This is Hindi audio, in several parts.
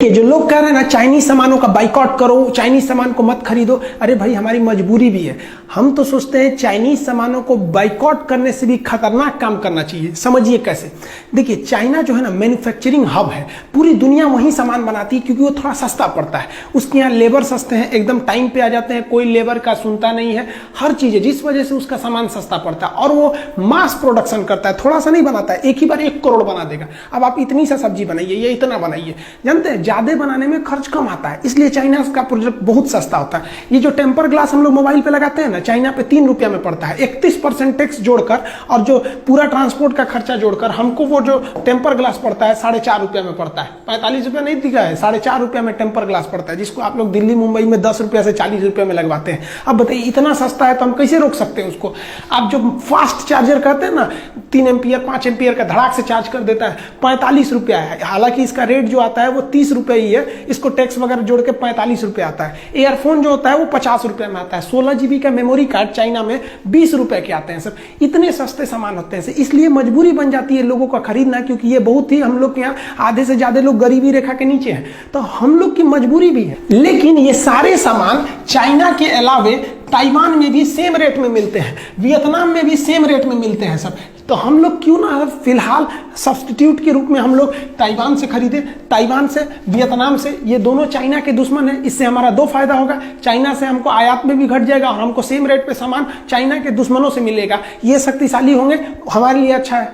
ये जो लोग कह रहे हैं ना चाइनीज सामानों का बाइकआउट करो, चाइनीज सामान को मत खरीदो, अरे भाई हमारी मजबूरी भी है। हम तो सोचते हैं चाइनीज सामानों को बाइकआउट करने से भी खतरनाक काम करना चाहिए। समझिए कैसे। देखिए चाइना जो है ना मैन्युफैक्चरिंग हब है, पूरी दुनिया वहीं सामान बनाती है क्योंकि वो थोड़ा सस्ता पड़ता है। उसके यहाँ लेबर सस्ते हैं, एकदम टाइम पे आ जाते हैं, कोई लेबर का सुनता नहीं है, हर चीज है, जिस वजह से उसका सामान सस्ता पड़ता है। और वो मास प्रोडक्शन करता है, थोड़ा सा नहीं बनाता है, एक ही बार 1 करोड़ बना देगा। अब आप इतनी सा सब्जी बनाइए, ये इतना बनाइए, जानते हैं ज्यादा बनाने में खर्च कम आता है, इसलिए चाइना का प्रोडक्ट बहुत सस्ता होता है। ये जो टेम्पर ग्लास हम लोग मोबाइल पे लगाते हैं ना, चाइना पे 3 रुपया में पड़ता है। 31% टैक्स जोड़कर और जो पूरा ट्रांसपोर्ट का खर्चा जोड़कर हमको वो जो टेम्पर ग्लास पड़ता है 4.5 रुपया में पड़ता है। 45 रुपया नहीं दिखा है, 4.5 रुपया में टेम्पर ग्लास पड़ता है, जिसको आप लोग दिल्ली मुंबई में 10 रुपया से 40 रुपया में लगवाते हैं। अब बताइए इतना सस्ता है तो हम कैसे रोक सकते हैं उसको। आप जो फास्ट चार्जर कहते हैं ना, 3 एम्पियर 5 एम्पियर का धड़ाक से चार्ज कर देता है, 45 रुपया है। हालांकि इसका रेट जो आता है वो 30 रुपये ही है, इसको टैक्स वगैरह जोड़ के 45 रुपये आता है। एयरफोन जो होता है वो 50 रुपये में आता है। 16 GB का मेमोरी कार्ड चाइना में 20 रुपये के आते हैं सर। इतने सस्ते सामान होते हैं, इसलिए मजबूरी बन जाती है लोगों का खरीदना, क्योंकि ये बहुत ही, हम लोग के यहाँ आधे से ज्यादा लोग गरीबी रेखा के नीचे हैं, तो हम लोग की मजबूरी भी है। लेकिन ये सारे सामान चाइना के अलावे ताइवान में भी सेम रेट में मिलते हैं, वियतनाम में भी सेम रेट में मिलते हैं सब। तो हम लोग क्यों ना फिलहाल सब्स्टिट्यूट के रूप में हम लोग ताइवान से खरीदे, ताइवान से, वियतनाम से। ये दोनों चाइना के दुश्मन हैं, इससे हमारा 2 फायदा होगा। चाइना से हमको आयात में भी घट जाएगा और हमको सेम रेट पे सामान चाइना के दुश्मनों से मिलेगा। ये शक्तिशाली होंगे, हमारे लिए अच्छा है।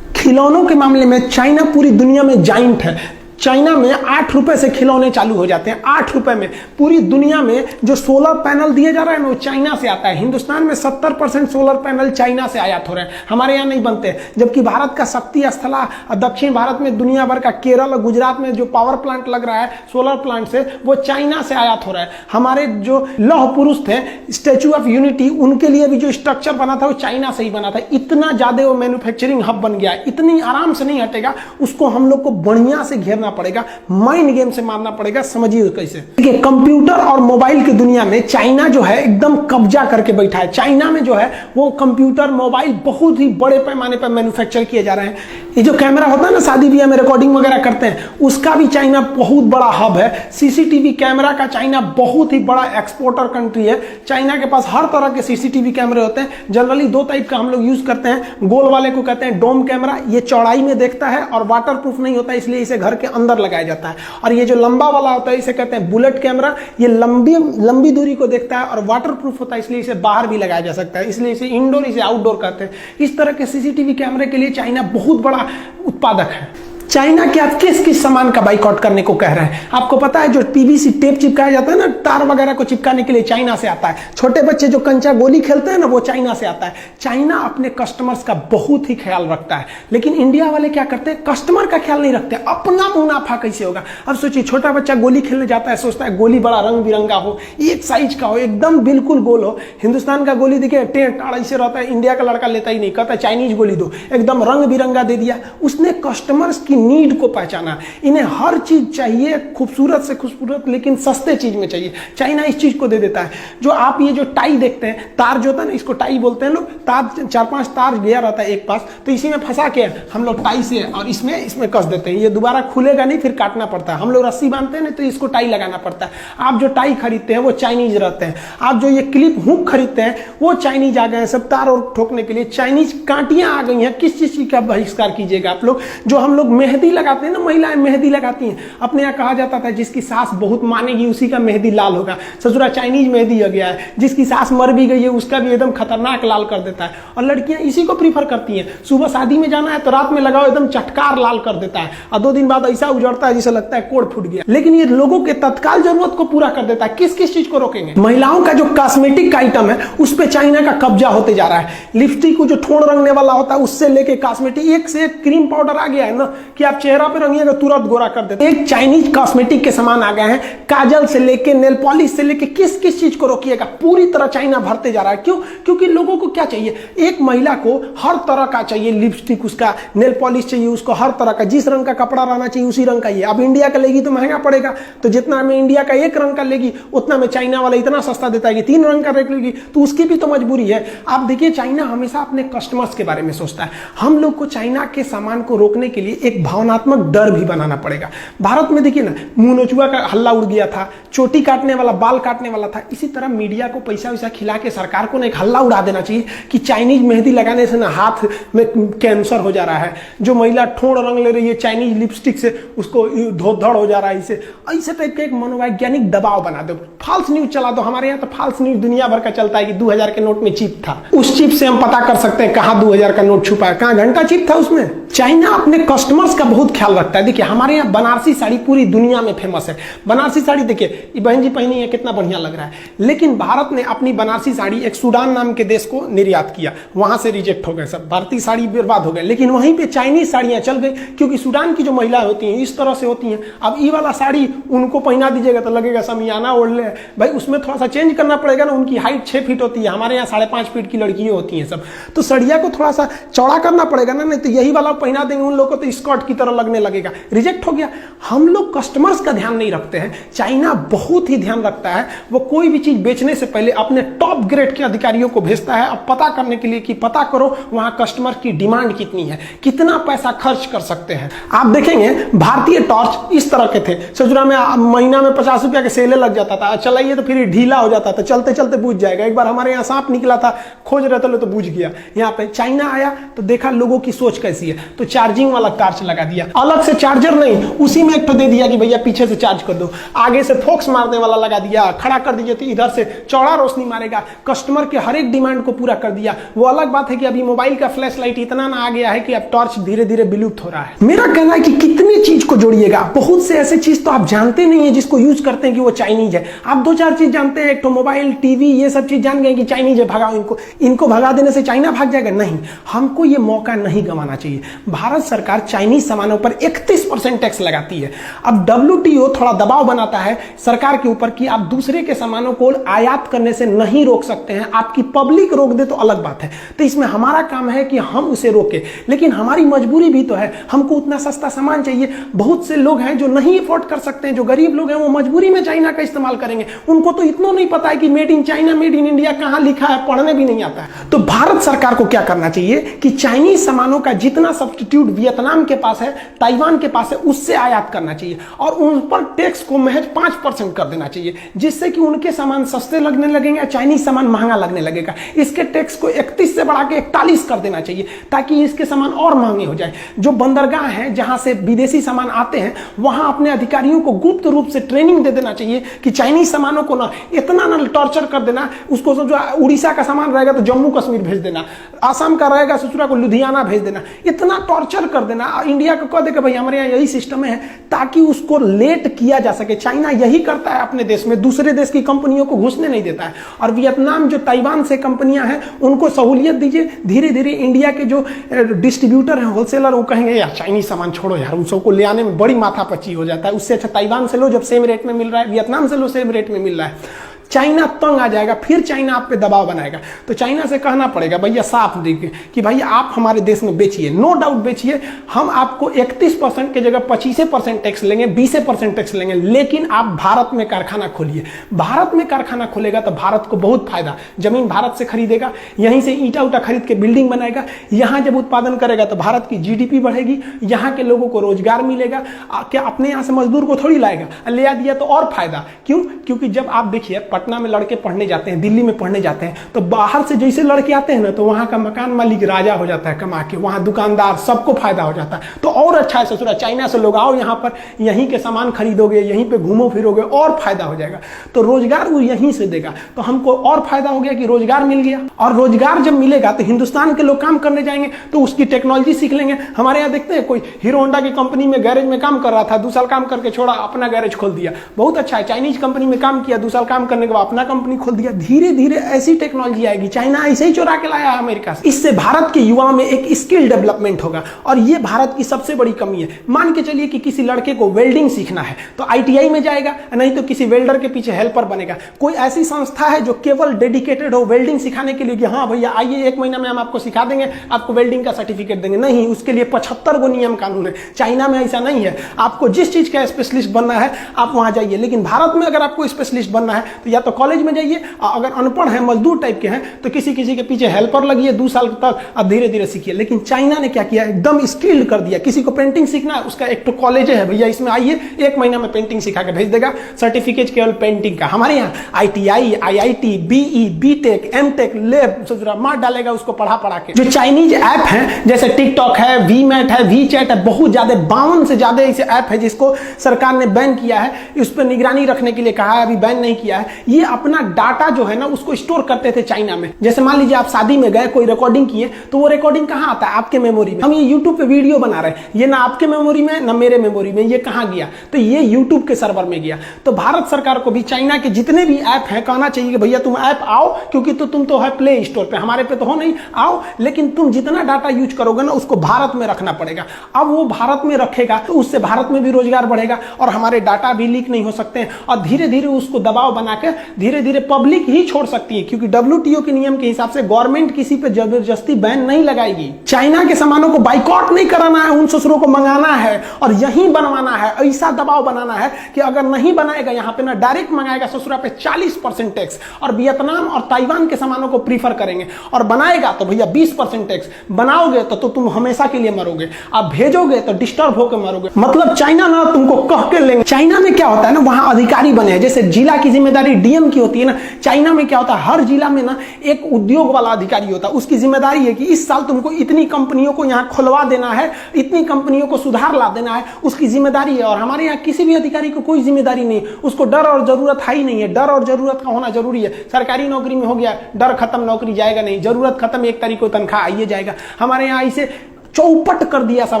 खिलौनों के मामले में चाइना पूरी दुनिया में जाइंट है। चाइना में 8 रुपए से खिलौने चालू हो जाते हैं, 8 रुपए में। पूरी दुनिया में जो सोलर पैनल दिए जा रहे हैं वो चाइना से आता है। हिंदुस्तान में 70% सोलर पैनल चाइना से आयात हो रहे हैं, हमारे यहाँ नहीं बनते। जबकि भारत का शक्ति स्थल दक्षिण भारत में, दुनिया भर का केरल और गुजरात में जो पावर प्लांट लग रहा है सोलर प्लांट से, वो चाइना से आयात हो रहा है। हमारे जो लौह पुरुष थे, स्टैचू ऑफ यूनिटी, उनके लिए भी जो स्ट्रक्चर बना था वो चाइना से ही बना था। इतना ज्यादा वो मैन्युफैक्चरिंग हब बन गया, इतनी आराम से नहीं हटेगा। उसको हम लोग को बढ़िया से घेरना पड़ेगा, माइंड गेम से मारना पड़ेगा। समझिए कैसे। देखिए कंप्यूटर और मोबाइल की दुनिया में चाइना जो है एकदम कब्जा करके बैठा है। चाइना में जो है वो कंप्यूटर मोबाइल बहुत ही बड़े पैमाने पर मैन्युफैक्चर किए जा रहे हैं। ये जो कैमरा होता है ना, शादी ब्याह में रिकॉर्डिंग वगैरह करते हैं, उसका भी चाइना बहुत बड़ा हब है। सीसीटीवी कैमरा का चाइना बहुत ही बड़ा एक्सपोर्टर कंट्री है। चाइना के पास हर तरह के सीसीटीवी कैमरे होते हैं। जनरली 2 टाइप का हम लोग यूज करते हैं। गोल वाले को कहते हैं डोम कैमरा, ये चौड़ाई में देखता है और वाटर प्रूफ नहीं होता, इसलिए इसे घर के अंदर लगाया जाता है। और ये जो लंबा वाला होता है इसे कहते हैं बुलेट कैमरा, ये लंबी दूरी को देखता है और वाटर प्रूफ होता है, इसलिए इसे बाहर भी लगाया जा सकता है, इसलिए इसे इंडोर, इसे आउटडोर कहते हैं। इस तरह के सीसीटीवी कैमरे के लिए चाइना बहुत बड़ा उत्पादक है। चाइना के आप किस किस सामान का बाइकआउट करने को कह रहे हैं? आपको पता है जो पीवीसी टेप चिपकाया जाता है ना, तार वगैरह को चिपकाने के लिए, चाइना से आता है। छोटे बच्चे जो कंचा गोली खेलते हैं ना, वो चाइना से आता है। चाइना अपने कस्टमर्स का बहुत ही ख्याल रखता है, लेकिन इंडिया वाले क्या करते हैं, कस्टमर का ख्याल नहीं रखते। अपना मुनाफा कैसे होगा। अब सोचिए छोटा बच्चा गोली खेलने जाता है, सोचता है गोली बड़ा रंग बिरंगा हो, एक साइज का हो, एकदम बिल्कुल गोल हो। हिंदुस्तान का गोली देखिए टेढ़ ऐसे रहता है, इंडिया का लड़का लेता ही नहीं, कहता है चाइनीज गोली दो, एकदम रंग बिरंगा दे दिया। उसने कस्टमर्स की नीड को पहचाना। इन्हें हर चीज चाहिए, खूबसूरत से खूबसूरत, लेकिन सस्ते चीज में चाहिए। चाइना इस चीज को दे देता है। जो आप ये जो टाई देखते हैं, तार जो होता है ना, इसको टाई बोलते हैं लोग। तार 4-5 तार गया रहता है एक पास, तो इसी में फंसा के हम लोग टाई से और इसमें कस देते हैं। ये दोबारा खुलेगा नहीं, फिर काटना पड़ता है। हम लोग रस्सी बांधते हैं ना, तो इसको टाई लगाना पड़ता है। आप जो टाई खरीदते हैं वो चाइनीज रहते हैं। आप जो ये क्लिप हुक खरीदते हैं वो चाइनीज आ गए हैं, सब तार और ठोकने के लिए। चाइनीज कांटियां आ गई हैं। किस चीज का बहिष्कार कीजिएगा आप लोग। जो हम लोग मेहंदी लगाते हैं ना, महिलाएं मेहंदी लगाती हैं, अपने यहाँ कहा जाता था जिसकी सास बहुत मानेगी उसी का मेहंदी लाल होगा। ससुरा चाइनीज मेहंदी आ गया है, जिसकी सास मर भी गई है उसका भी एकदम खतरनाक लाल कर देता है। और लड़कियां इसी को प्रीफर करती हैं। सुबह शादी में जाना है तो रात में लगाओ, एकदम चटकार लाल कर देता है, और 2 दिन बाद ऐसा उजड़ता है जिसे लगता है कोड़ फूट गया। लेकिन ये लोगों के तत्काल जरूरत को पूरा कर देता है। किस किस चीज को रोकेंगे? महिलाओं का जो कॉस्मेटिक आइटम है उस पर चाइना का कब्जा होते जा रहा है। लिपस्टिक को जो ठोड़ रंगने वाला होता है उससे लेके कॉस्मेटिक, एक से एक क्रीम पाउडर आ गया है ना, कि आप चेहरा पे रंगिएगा तुरंत गोरा कर देते। एक चाइनीज कॉस्मेटिक के सामान आ गए हैं, काजल से लेके नेल पॉलिश से लेके किस किस चीज को रोकिएगा, पूरी तरह चाइना भरते जा रहा है। क्यों? क्योंकि लोगों को क्या चाहिए, एक महिला को हर तरह का चाहिए, लिपस्टिक उसका, नेल पॉलिश चाहिए उसको, हर तरह का, जिस रंग का कपड़ा रहना चाहिए उसी रंग का ही। अब इंडिया का लेगी तो महंगा पड़ेगा, तो जितना में इंडिया का एक रंग का लेगी उतना में चाइना वाला इतना सस्ता देता है कि 3 रंग का लेगी, तो उसकी भी तो मजबूरी है। आप देखिए चाइना हमेशा अपने कस्टमर्स के बारे में सोचता है। हम लोग को चाइना के सामान को रोकने के लिए एक भावनात्मक डर भी बनाना पड़ेगा। भारत में देखिए ना, मुंह नोचुआ का हल्ला उड़ गया था, चोटी काटने वाला, बाल काटने वाला था। इसी तरह मीडिया को पैसा वैसा खिला के सरकार को ना एक हल्ला उड़ा देना चाहिए कि चाइनीज मेहंदी लगाने से ना हाथ में कैंसर हो जा रहा है, जो महिला ठोड़ रंग ले रही है चाइनीज लिपस्टिक से उसको धोधड़ हो जा रहा है। इसे ऐसे टाइप का एक मनोवैज्ञानिक दबाव बना दो, फॉल्स न्यूज चला दो। हमारे यहाँ तो फॉल्स न्यूज दुनिया भर का चलता है कि 2000 के नोट में चिप था, उस चिप से हम पता कर सकते हैं कहाँ 2000 का नोट छुपा है, कहाँ घंटा चिप था उसमें। चाइना अपने कस्टमर्स का बहुत ख्याल रखता है। देखिए हमारे यहाँ बनारसी साड़ी पूरी दुनिया में फेमस है। बनारसी साड़ी देखिए, ये बहन जी पहनी है, कितना बढ़िया लग रहा है। लेकिन भारत ने अपनी बनारसी साड़ी एक सूडान नाम के देश को निर्यात किया, वहां से रिजेक्ट हो गए सब, भारतीय साड़ी बर्बाद हो गए। लेकिन वहीं पे चाइनीज साड़ियां चल गई, क्योंकि सूडान की जो महिलाएं होती हैं इस तरह से होती हैं। अब ये वाला साड़ी उनको पहना दीजिएगा तो लगेगा समियाना ओढ़ ले भाई, उसमें थोड़ा सा चेंज करना पड़ेगा ना। उनकी हाइट 6 फीट होती है, हमारे यहाँ 5.5 फीट की लड़कियां होती हैं सब, तो सड़िया को थोड़ा सा चौड़ा करना पड़ेगा ना, नहीं तो यही वाला पहना देंगे उन लोगों को तो स्कर्ट की तरह लगने लगेगा, रिजेक्ट हो गया। हम लोग कस्टमर्स का ध्यान नहीं रखते हैं, चाइना बहुत ही ध्यान रखता है। वो कोई भी चीज बेचने से पहले अपने टॉप ग्रेड के अधिकारियों को भेजता है अब पता करने के लिए कि पता करो वहां कस्टमर की डिमांड कितनी है, कितना पैसा खर्च कर सकते हैं। आप देखेंगे भारतीय टॉर्च इस तरह के थे, सजुरा में महीना में 50 रुपया के सेले लग जाता था, चलाइए तो फिर ढीला हो जाता था, चलते चलते बुझ जाएगा। एक बार हमारे यहाँ सांप निकला था, खोज रहे थे तो बुझ गया। यहाँ पे चाइना आया तो देखा लोगों की सोच कैसी है, तो चार्जिंग वाला टॉर्च लगा दिया, अलग से चार्जर नहीं, उसी में एक तो दे दिया कि भैया पीछे से चार्ज कर दो, आगे से फोक्स मारने वाला लगा दिया, खड़ा कर दीजिए तो इधर से चौड़ा रोशनी मारेगा, कस्टमर के हर एक डिमांड को पूरा कर दिया। वो अलग बात है कि अभी मोबाइल का फ्लैश लाइट इतना ना आ गया है कि अब टॉर्च धीरे धीरे विलुप्त हो रहा है। मेरा कहना है कि कितनी चीज को जोड़िएगा, बहुत से ऐसे चीज तो आप जानते नहीं है जिसको यूज करते हैं कि वो चाइनीज है। आप 2-4 चीज जानते हैं, एक तो मोबाइल, टीवी, ये सब चीज जान गए कि चाइनीज है, भगाओ इनको भगा देने से चाइना भाग जाएगा, नहीं। हमको ये मौका नहीं गंवाना चाहिए। भारत सरकार चाइनीज सामानों पर 31% टैक्स लगाती है। अब WTO थोड़ा दबाव बनाता है सरकार के ऊपर कि आप दूसरे के सामानों को आयात करने से नहीं रोक सकते हैं, आपकी पब्लिक रोक दे तो अलग बात है। तो इसमें हमारा काम है कि हम उसे रोके, लेकिन हमारी मजबूरी भी तो है, हमको उतना सस्ता सामान चाहिए। बहुत से लोग हैं जो नहीं अफोर्ड कर सकते हैं, जो गरीब लोग हैं वो मजबूरी में चाइना का इस्तेमाल करेंगे। उनको तो इतना नहीं पता है कि made in China, made in India कहां लिखा है, पढ़ने भी नहीं आता है। तो भारत सरकार को क्या करना चाहिए कि चाइनीज सामानों का जितना सब्स्टिट्यूट वियतनाम के पास है, ताइवान के पास है, उससे आयात करना चाहिए और उन पर टैक्स को महज 5% कर देना चाहिए, जिससे कि उनके सामान सस्ते लगने लगेंगे, चाइनीज सामान महंगा लगने लगेगा। इसके टैक्स को 31 से बढ़ा के 41 कर देना चाहिए ताकि इसके सामान और महंगे हो जाए। जो बंदरगाह है जहां से विदेशी सामान आते हैं, वहां अपने अधिकारियों को गुप्त रूप से ट्रेनिंग दे देना चाहिए कि चाइनीज सामानों को ना इतना ना टॉर्चर कर देना, उसको जो उड़ीसा का सामान रहेगा तो जम्मू कश्मीर भेज देना, आसाम का रहेगा ससुरा को लुधियाना भेज देना, इतना टॉर्चर कर देना। इंडिया को कह दे कि भाई हमारे यहाँ यही सिस्टम है, ताकि उसको लेट किया जा सके। चाइना यही करता है अपने देश में, दूसरे देश की कंपनियों को घुसने नहीं देता है। और वियतनाम जो ताइवान से कंपनियां हैं उनको सहूलियत दीजिए, धीरे धीरे इंडिया के जो डिस्ट्रीब्यूटर हैं, होलसेलर, वो कहेंगे यार चाइनीज सामान छोड़ो यार, उन सबको ले आने में बड़ी माथापच्ची हो जाता है, उससे अच्छा ताइवान से लो जब सेम रेट में मिल रहा है, वियतनाम से लो सेम रेट में मिल रहा है। चाइना तंग आ जाएगा, फिर चाइना आप पे दबाव बनाएगा। तो चाइना से कहना पड़ेगा भैया साफ देखिए कि भाई आप हमारे देश में बेचिए, नो डाउट बेचिए, हम आपको 31% की जगह 25% टैक्स लेंगे, 20% टैक्स लेंगे, लेकिन आप भारत में कारखाना खोलिए। भारत में कारखाना खोलेगा तो भारत को बहुत फायदा, जमीन भारत से खरीदेगा, यहीं से ईटा उटा खरीद के बिल्डिंग बनाएगा, यहां जब उत्पादन करेगा तो भारत की GDP बढ़ेगी, यहां के लोगों को रोजगार मिलेगा। क्या अपने यहां से मजदूर को थोड़ी लाएगा, ले आ दिया तो और फायदा। क्यों? क्योंकि जब आप देखिए पटना में लड़के पढ़ने जाते हैं, दिल्ली में पढ़ने जाते हैं, तो बाहर से जैसे लड़के आते हैं ना, तो वहां का मकान मालिक राजा हो जाता है कमा के, वहां दुकानदार, सबको फायदा हो जाता है। तो और अच्छा है ससुरा, चाइना से लोग आओ यहाँ पर, यहीं के सामान खरीदोगे, यहीं पे घूमो फिरोगे, और फायदा हो जाएगा। तो रोजगार वो यहीं से देगा, तो हमको और फायदा हो गया कि रोजगार मिल गया। और रोजगार जब मिलेगा तो हिंदुस्तान के लोग काम करने जाएंगे, तो उसकी टेक्नोलॉजी सीख लेंगे। हमारे यहाँ देखते हैं कोई हीरो होंडा की कंपनी में गैरेज में काम कर रहा था, 2 साल काम करके छोड़ा, अपना गैरेज खोल दिया, बहुत अच्छा है। चाइनीज कंपनी में काम किया, 2 साल काम करने के बाद अपना कंपनी खोल दिया। धीरे धीरे ऐसी टेक्नोलॉजी आएगी, चाइना ऐसे ही चुरा के लाया है अमेरिका से। इससे भारत के युवाओं में एक स्किल डेवलपमेंट होगा, और ये भारत की सबसे बड़ी कमी है। मान के चलिए कि किसी लड़के को वेल्डिंग सीखना है तो ITI में जाएगा, नहीं तो किसी वेल्डर के पीछे हेल्पर बनेगा। कोई ऐसी संस्था है जो केवल डेडिकेटेड हो वेल्डिंग सिखाने के लिए कि हाँ भैया आइए 1 महीना में हम आपको सिखा देंगे, आपको वेल्डिंग का सर्टिफिकेट देंगे? नहीं, उसके लिए 75 गो नियम कानून है। चाइना में ऐसा नहीं है, आपको जिस चीज का स्पेशलिस्ट बनना है आप वहां जाइए। लेकिन भारत में अगर आपको स्पेशलिस्ट बनना है तो या तो कॉलेज में जाइए, अगर अनपढ़ है मजदूर टाइप के हैं तो किसी किसी के पीछे हेल्पर लगिए 2 साल तक, अब धीरे धीरे सीखिए। लेकिन चाइना ने क्या किया, एकदम स्किल्ड कर दिया। किसी को पेंटिंग सीखना है, उसका एक तो कॉलेज है भैया, इसमें आइए 1 महीना में पेंटिंग सिखा के भेज देगा, सर्टिफिकेट केवल पेंटिंग का। हमारे यहाँ ITI, IIT, BE, BTech, MTech, lab मार डालेगा उसको पढ़ा के। जो चाइनीज ऐप हैं जैसे टिकटॉक है, वीमैट है, वीचैट है, बहुत ज्यादा 52 से ज्यादा ऐसे ऐप है जिसको सरकार ने बैन किया है, उस पर निगरानी रखने के लिए कहा है, अभी बैन नहीं किया है। ये अपना डाटा जो है ना उसको स्टोर करते थे चाइना में। जैसे मान लीजिए आप शादी में गए, कोई रिकॉर्डिंग किए, तो वो रिकॉर्डिंग कहां आता है, आपके मेमोरी में। हम ये यूट्यूब पे वीडियो बना रहे हैं, ये ना आपके मेमोरी में ना मेरे मेमोरी में, ये कहां गया, तो ये यूट्यूब के सर्वर में गया। तो भारत सरकार को भी चाइना के जितने भी ऐप हैं कहना चाहिए कि भैया तुम ऐप आओ, क्योंकि तो तुम तो है प्ले स्टोर पे, हमारे पे तो हो नहीं, आओ, लेकिन तुम जितना डाटा यूज करोगे ना उसको भारत में रखना पड़ेगा। अब वो भारत में रखेगा तो उससे भारत में भी रोजगार बढ़ेगा और हमारे डाटा भी लीक नहीं हो सकते हैं, और धीरे धीरे उसको दबाव बना के धीरे धीरे पब्लिक ही छोड़ सकती है, क्योंकि WTO के नियम के हिसाब से गवर्नमेंट किसी पे जबरदस्ती बैन नहीं लगाएगी। चाइना के सामानों को बाइकआउट नहीं कराना है, उन ससुरों को मंगाना है और यहीं बनवाना है। ऐसा दबाव बनाना है कि अगर नहीं बनाएगा यहाँ पे ना, डायरेक्ट मंगाएगा ससुरा पे 40% टैक्स, और वियतनाम और ताइवान के सामानों को प्रीफर करेंगे, और बनाएगा तो भैया 20% टैक्स। बनाओगे तो तुम हमेशा के लिए मरोगे, आप भेजोगे तो डिस्टर्ब होकर मरोगे। मतलब चाइना ना तुमको कह के लेंगे। चाइना में क्या होता है ना, वहां अधिकारी बने हैं, जैसे जिला की जिम्मेदारी DM की होती है ना, चाइना में क्या होता है, हर जिला में ना एक उद्योग वाला अधिकारी होता है, उसकी जिम्मेदारी है कि इस साल तुमको इतनी कंपनियों को यहाँ खुलवा देना है, इतनी कंपनियों को सुधार ला देना है, उसकी जिम्मेदारी है। और हमारे यहाँ किसी भी अधिकारी को कोई जिम्मेदारी नहीं, उसको डर और जरूरत है ही नहीं है। डर और जरूरत का होना जरूरी है। सरकारी नौकरी में हो गया, डर खत्म, नौकरी जाएगा नहीं, जरूरत खत्म, 1 तारीख को तनख्वाह आइए जाएगा। हमारे यहाँ इसे चौपट कर दिया सब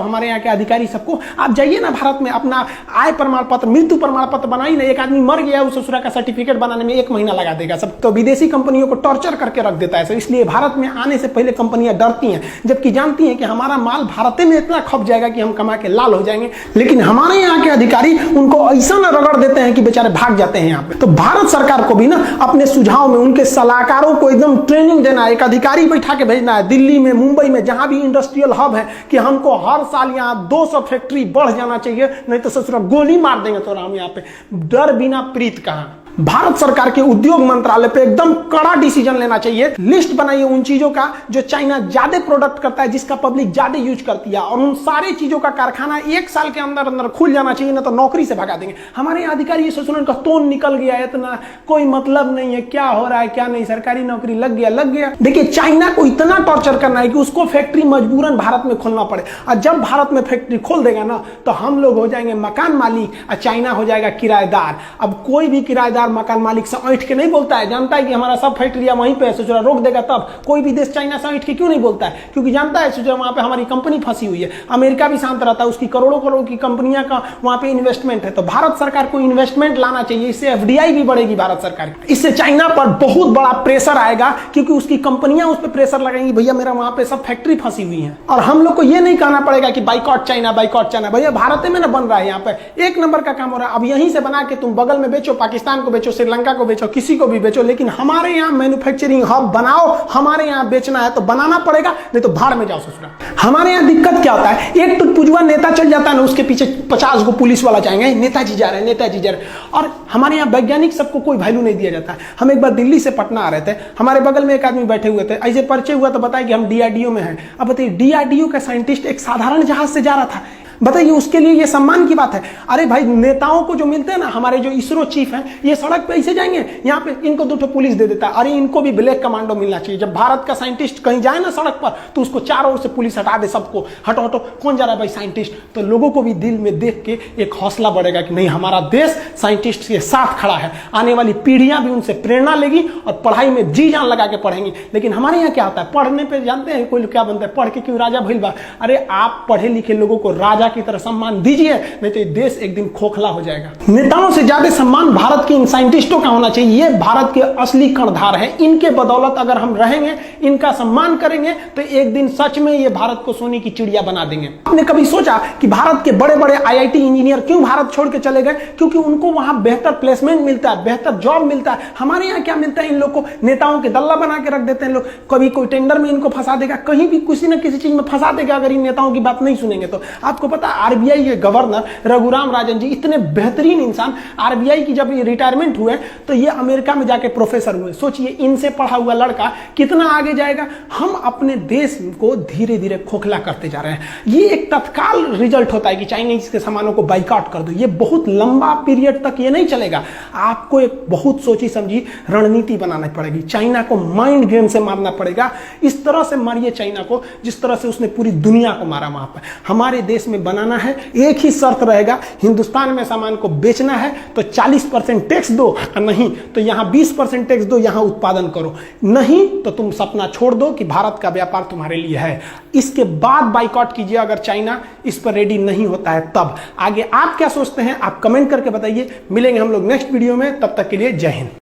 हमारे यहाँ के अधिकारी सबको। आप जाइए ना भारत में, अपना आय प्रमाण पत्र, मृत्यु प्रमाण पत्र बनाइए ना, एक आदमी मर गया उस ससुरा का सर्टिफिकेट बनाने में 1 महीना लगा देगा सब। तो विदेशी कंपनियों को टॉर्चर करके रख देता है, इसलिए भारत में आने से पहले कंपनियां डरती हैं, जबकि जानती हैं कि हमारा माल भारत में इतना खप जाएगा कि हम कमा के लाल हो जाएंगे। लेकिन हमारे यहाँ के अधिकारी उनको ऐसा न रगड़ देते हैं कि बेचारे भाग जाते हैं यहाँ पे। तो भारत सरकार को भी ना अपने सुझाव में उनके सलाहकारों को एकदम ट्रेनिंग देना है, एक अधिकारी बैठा के भेजना है दिल्ली में, मुंबई में, जहां भी इंडस्ट्रियल हब है, कि हमको हर साल यहाँ 200 फैक्ट्री बढ़ जाना चाहिए, नहीं तो ससुरा गोली मार देंगे। तो हम यहाँ पे डर बिना प्रीत कहां। भारत सरकार के उद्योग मंत्रालय पे एकदम कड़ा डिसीजन लेना चाहिए। लिस्ट बनाइए उन चीजों का जो चाइना ज्यादा प्रोडक्ट करता है, जिसका पब्लिक ज्यादा यूज करती है, और उन सारे चीजों का कारखाना 1 साल के अंदर अंदर खुल जाना चाहिए, ना तो नौकरी से भगा देंगे। हमारे यहाँ अधिकारी ये सोचने का तोन निकल गया है, इतना कोई मतलब नहीं है, क्या हो रहा है क्या नहीं, सरकारी नौकरी लग गया। देखिए चाइना को इतना टॉर्चर करना है कि उसको फैक्ट्री मजबूरन भारत में खोलना पड़े, और जब भारत में फैक्ट्री खोल देगा ना तो हम लोग हो जाएंगे मकान मालिक और चाइना हो जाएगा किराएदार। अब कोई भी किराएदार मकान मालिक से ऐठ के नहीं बोलता है, जानता है कि हमारा सब फैक्ट्रियां वहीं पे है, सोच रहा रोक देगा तब। कोई भी देश चाइना से ऐठ के क्यों नहीं बोलता है, क्योंकि जानता है सोच रहा वहां पे हमारी कंपनी फंसी हुई है। अमेरिका भी शांत रहता है, उसकी करोड़ों करोड़ की कंपनियां का वहां पे इन्वेस्टमेंट है। तो भारत सरकार को इन्वेस्टमेंट लाना चाहिए, इससे FDI भी बढ़ेगी भारत सरकार। इससे चाइना पर बहुत बड़ा प्रेशर आएगा, क्योंकि उसकी कंपनियां उस पर प्रेशर लगाएंगी, भैया मेरा वहां पे सब फैक्ट्री फंसी हुई है। और हम लोग को यह नहीं कहना पड़ेगा कि बाइकआउट चाइना, बाइकआउट चाइना, भैया भारत में ना बन रहा है, यहाँ पे 1 नंबर का काम हो रहा है। अब यहीं से बना के तुम बगल में बेचो, पाकिस्तान को बेचो, श्रीलंका को बेचो, किसी को भी बेचो, लेकिन हमारे यहाँ मैन्युफैक्चरिंग हब बनाओ। हमारे यहाँ बेचना है तो बनाना पड़ेगा, नहीं तो भाड़ में जाओ ससुरा। हमारे यहाँ दिक्कत क्या होता है, एक तो पुजवा नेता चल जाता है ना, उसके पीछे 50 को पुलिस वाला जाएंगे, नेताजी जा रहे हैं, नेताजी जा रहे हैं। और हमारे यहाँ वैज्ञानिक सबको कोई वैल्यू नहीं दिया जाता है। हम एक बार दिल्ली से पटना आ रहे थे, हमारे बगल में एक आदमी बैठे हुए थे, ऐसे परिचय हुआ तो बताया कि हम DRDO में हैं। अब बताइए DRDO का साइंटिस्ट एक साधारण जहाज से जा रहा था, बताइए उसके लिए ये सम्मान की बात है। अरे भाई नेताओं को जो मिलते हैं ना, हमारे जो इसरो चीफ हैं, ये सड़क पे ऐसे जाएंगे, यहाँ पे इनको 2 पुलिस दे देता है। अरे इनको भी ब्लैक कमांडो मिलना चाहिए। जब भारत का साइंटिस्ट कहीं जाए ना सड़क पर, तो उसको चारों ओर से पुलिस हटा दे, सबको हटो हटो, कौन जा रहा है भाई साइंटिस्ट। तो लोगों को भी दिल में देख के एक हौसला बढ़ेगा कि नहीं, हमारा देश साइंटिस्ट के साथ खड़ा है। आने वाली पीढ़ियां भी उनसे प्रेरणा लेगी और पढ़ाई में जी जान लगा के पढ़ेंगी। लेकिन हमारे यहाँ क्या होता है, पढ़ने पर जानते हैं कोई क्या बनता है, पढ़ के क्यों राजा भइल बा। अरे आप पढ़े लिखे लोगों को राजा की तरह सम्मान दीजिए, नहीं तो देश एक दिन खोखला हो जाएगा। नेताओं से ज्यादा सम्मान भारत के इन साइंटिस्टों का होना चाहिए। ये भारत के असली कर्णधार हैं। इनके बदौलत अगर हम रहेंगे, इनका सम्मान करेंगे, तो एक दिन सच में ये भारत को सोने की चिड़िया बना देंगे। आपने कभी सोचा कि भारत के बड़े बड़े IIT इंजीनियर क्यों भारत छोड़ के चले गए? क्योंकि उनको वहां बेहतर प्लेसमेंट मिलता है, बेहतर जॉब मिलता है। हमारे यहाँ क्या मिलता है, इन लोग को नेताओं के दल्ला बना के रख देते हैं लोग। कभी कोई टेंडर में इनको फंसा देगा, कहीं भी किसी न किसी चीज में फंसा देगा, अगर इन नेताओं की बात नहीं सुनेंगे तो। आपको पता है आरबीआई के गवर्नर रघुराम राजन जी इतने बेहतरीन इंसान, आरबीआई की जब ये रिटायरमेंट हुए तो ये अमेरिका में जाके प्रोफेसर हुए। सोचिए इनसे पढ़ा हुआ लड़का कितना आगे जाएगा। हम अपने देश को धीरे धीरे खोखला करते जा रहे हैं। ये एक तत्काल रिजल्ट होता है कि चाइनीज के सामानों को बाइकआउट कर दो, ये बहुत लंबा पीरियड तक ये नहीं चलेगा। आपको एक बहुत सोची समझी रणनीति बनाना पड़ेगी, चाइना को माइंड गेम से मारना पड़ेगा। इस तरह से मारिए चाइना को जिस तरह से उसने पूरी दुनिया को मारा वहां पर। हमारे देश में बनाना है, एक ही शर्त रहेगा, हिंदुस्तान में सामान को बेचना है तो 40% टैक्स दो, नहीं तो यहां 20% टैक्स दो, यहां उत्पादन करो, नहीं तो तुम सपना छोड़ दो कि भारत का व्यापार तुम्हारे लिए है। इसके बाद बाइकआउट कीजिए अगर चाइना इस पर रेडी नहीं होता है तब। आगे आप क्या सोचते हैं आप कमेंट करके बताइए। मिलेंगे हम लोग नेक्स्ट वीडियो में, तब तक के लिए जय हिंद।